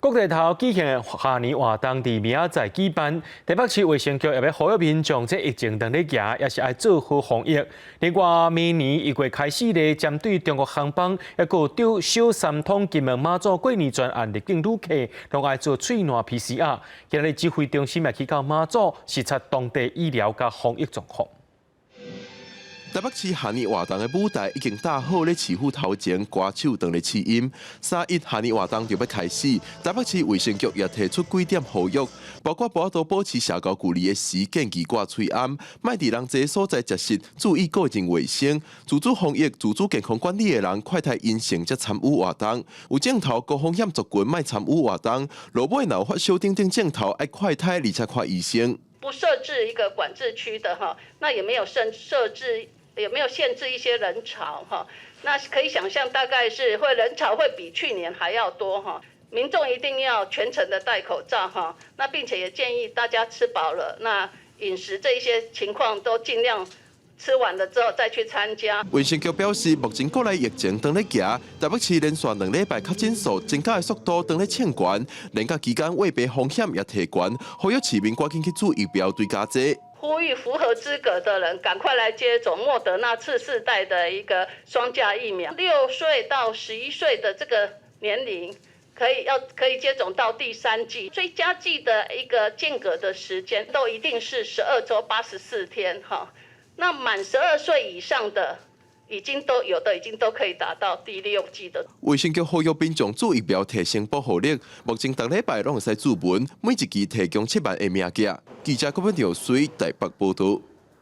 国地头举行的下年活动伫明仔载举办，台北市卫生局也要呼吁民众，这疫情当咧行，也是爱做好防疫。另外，明年1月开始咧，针对中国航班，还有小三通金门马祖过年专案入境旅客，拢爱做喙暖 PCR。今日指挥中心也去到马祖视察当地医疗甲防疫状况。 台北市下年活动的舞台已经搭好咧，市府头前歌手当咧试音。3·1下年活动就要开始，台北市卫生局也提出几点呼吁，包括无多保持社交距离的时建议挂喙安，莫伫人侪所在食食，注意个人卫生，自主防疫、自主健康管理的人，快筛阴性才参与活动。有症头高风险族群莫参与活动，落尾若有发烧等症头，爱快筛而且看医生。不设置一个管制区的哈，那也没有设置。 有没有限制一些人潮哈？那可以想象，大概是人潮会比去年还要多哈。民众一定要全程的戴口罩哈。那并且也建议大家吃饱了，那饮食这一些情况都尽量吃完了之后再去参加。卫生局表示，目前国内疫情当咧行，台北市连续2礼拜确诊数增加的速度当咧欠悬，连假期间胃病风险也提悬，呼吁市民赶紧去注疫苗对加剂。 呼吁符合资格的人赶快来接种莫德纳次世代的一个双价疫苗，6岁到11岁的这个年龄可以接种到第3剂，追加剂的一个间隔的时间都一定是12周84天哈。那满12岁以上的。 已经都可以达到第6剂的。卫生局呼吁民众注疫苗提升保护力。目前每礼拜拢会使注文，每一期提供7万个名额。记者郭文条随台北报道。